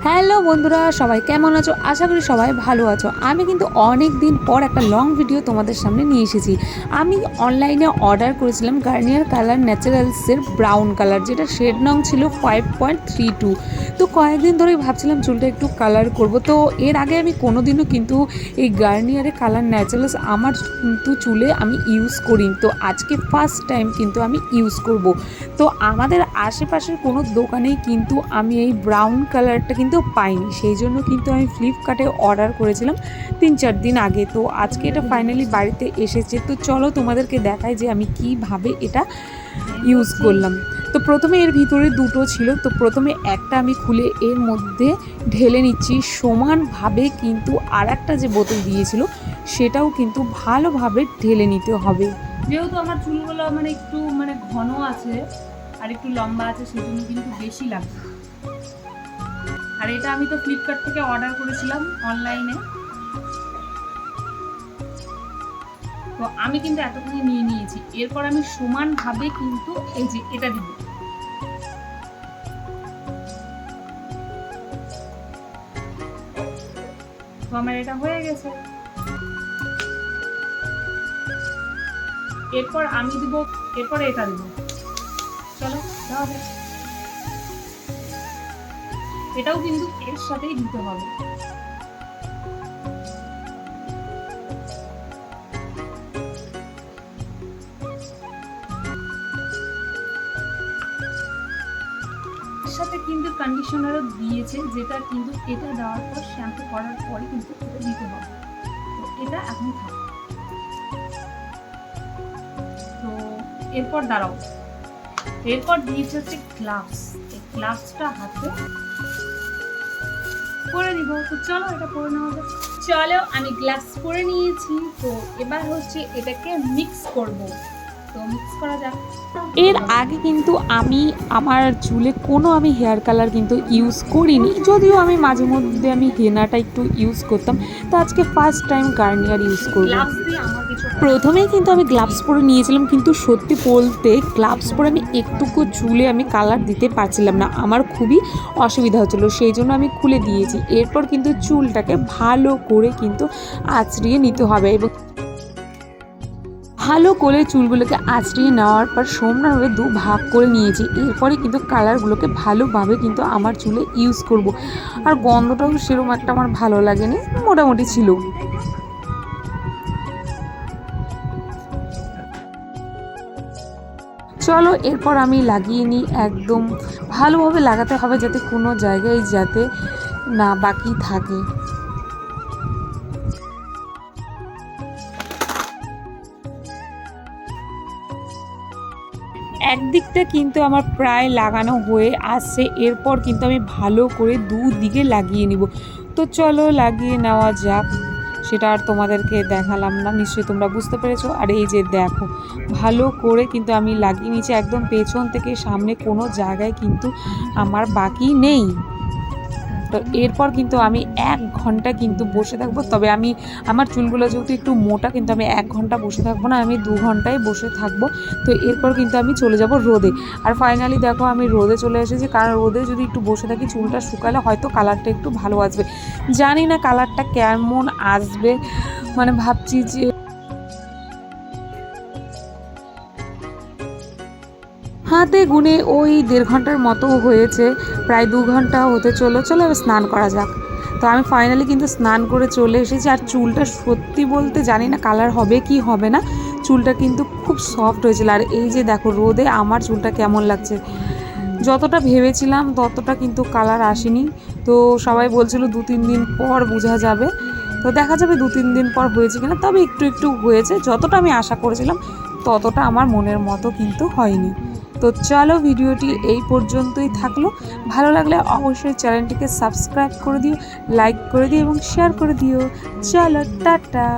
Hello বন্ধুরা, সবাই কেমন আছো? আশা করি সবাই ভালো আছো। আমি কিন্তু অনেক দিন পর একটা লং ভিডিও তোমাদের সামনে নিয়ে এসেছি। আমি অনলাইনে অর্ডার করেছিলাম গার্নিয়ার কালার ন্যাচারালসের ব্রাউন কালার, যেটা শেড নং ছিল 5.32। তো কয়েকদিন ধরেই ভাবছিলাম চুলটা একটু কালার করব। তো এর আগে আমি কোনোদিনও কিন্তু এই গার্নিয়ারের কালার ন্যাচারালস আমার কিন্তু চুলে আমি ইউজ করিনি। তো আজকে ফার্স্ট টাইম কিন্তু আমি ইউজ করব। তো আমাদের আশেপাশের কোনো দোকানেই কিন্তু আমি এই ব্রাউন কালারটা কিন্তু পাইনি, সেই জন্য কিন্তু আমি ফ্লিপকার্টে অর্ডার করেছিলাম 3-4 দিন আগে। তো আজকে এটা ফাইনালি বাড়িতে এসেছে। তো চলো তোমাদেরকে দেখাই যে আমি কিভাবে এটা ইউজ করলাম। তো প্রথমে এর ভিতরে দুটো ছিল, তো প্রথমে একটা আমি খুলে এর মধ্যে ঢেলে নিচ্ছি সমানভাবে, কিন্তু আর একটা যে বোতল দিয়েছিল সেটাও কিন্তু ভালোভাবে ঢেলে নিতে হবে। যেহেতু আমার চুলগুলো একটু ঘন আছে আর একটু লম্বা আছে, সেজন্য কিন্তু বেশি লাগবে। আর এটা আমি তো ফ্লিপকার্ট থেকে অর্ডার করেছিলাম অনলাইনে। তো আমি কিন্তু এতখানি নিয়ে নিয়েছি। এরপর আমি সমানভাবে কিন্তু এই যে এটা দিব। তো আমার এটা হয়ে গেছে। এরপর আমি দিব, এরপর এটা দিব। চলো দেওয়া যাক। এটাও কিন্তু এর সাথেই দিতে হবে। সাথে কিন্তু কন্ডিশনারও দিয়েছে, যেটা কিন্তু এটা দেওয়ার পর শ্যাম্পু করার পরে কিন্তু এটা দিতে হবে। তো এটা এখন থাকে। তো এরপর দাঁড়াও, এরপর দিয়েছে হচ্ছে গ্লাভস। এই গ্লাভসটা হাতে পরে দিব। তো চলো এটা পরে নেওয়া যাক। চলো আমি গ্লাভস পরে নিয়েছি। তো এবার হচ্ছে এটাকে মিক্স করব। তো মিক্স করা যাক। এর আগে কিন্তু আমি আমার চুলে কোনো হেয়ার কালার কিন্তু ইউজ করিনি, যদিও আমি মাঝে মধ্যে হেনাটা একটু ইউজ করতাম। তো আজকে ফার্স্ট টাইম গার্নিয়ার ইউজ করব। প্রথমেই কিন্তু আমি গ্লাভস পরে নিয়েছিলাম, কিন্তু সত্যি বলতে গ্লাভস পরে আমি একটুকু চুলে কালার দিতে পারছিলাম না, আমার খুবই অসুবিধা হচ্ছিলো, সেই জন্য আমি খুলে দিয়েছি। এরপর কিন্তু চুলটাকে ভালো করে কিন্তু আঁচড়িয়ে নিতে হবে, এবং ভালো করে চুলগুলোকে আঁচড়িয়ে নেওয়ার পর সমানভাবে ভাগ করে নিয়েছি। এরপরে কিন্তু কালারগুলোকে ভালোভাবে কিন্তু আমার চুলে ইউজ করব। আর গন্ধটাও সেরকম একটা আমার ভালো লাগেনি, মোটামুটি ছিল। চলো এরপর আমি লাগিয়ে নিই। একদম ভালোভাবে লাগাতে হবে, যাতে কোনো জায়গায় যাতে না বাকি থাকে। একদিকটা কিন্তু আমার প্রায় লাগানো হয়ে আসছে। এরপর কিন্তু আমি ভালো করে দুদিকে লাগিয়ে নিব। তো চলো লাগিয়ে নেওয়া যাক। সেটা আর তোমাদেরকে দেখালাম না, নিশ্চয়ই তোমরা বুঝতে পেরেছো। আর এই যে দেখো, ভালো করে কিন্তু আমি লাগিয়ে নিয়েছি, একদম পেছন থেকে সামনে কোনো জায়গায় কিন্তু আমার বাকি নেই। তো এরপর কিন্তু আমি 1 ঘন্টা কিন্তু বসে থাকবো। তবে আমার চুলগুলো যেহেতু একটু মোটা, কিন্তু আমি 1 ঘন্টা বসে থাকবো না, আমি 2 ঘন্টায় বসে থাকবো। তো এরপর কিন্তু আমি চলে যাব রোদে। আর ফাইনালি দেখো আমি রোদে চলে এসেছি, কারণ রোদে যদি একটু বসে থাকি চুলটা শুকালে হয়তো কালারটা একটু ভালো আসবে। জানি না কালারটা কেমন আসবে, ভাবছি যে হাতে গুনে ওই 1.5 ঘন্টার মতো হয়েছে, প্রায় 2 ঘন্টা হতে চলো এবার স্নান করা যাক। তো আমি ফাইনালি কিন্তু স্নান করে চলে এসেছি। আর চুলটা সত্যি বলতে জানি না কালার হবে কি হবে না, চুলটা কিন্তু খুব সফট হয়েছিল। আর এই যে দেখো রোদে আমার চুলটা কেমন লাগছে, যতটা ভেবেছিলাম ততটা কিন্তু কালার আসেনি। তো সবাই বলছিল 2-3 দিন পর বোঝা যাবে। তো দেখা যাবে 2-3 দিন পর হয়েছে কিনা। তবে একটু একটু হয়েছে, যতটা আমি আশা করেছিলাম ততটা আমার মনের মতো কিন্তু হয়নি। তো চলো ভিডিওটি এই পর্যন্তই থাকলো। ভালো লাগলে অবশ্যই চ্যানেলটিকে সাবস্ক্রাইব করে দিও, লাইক করে দিও এবং শেয়ার করে দিও। চলো টাটা।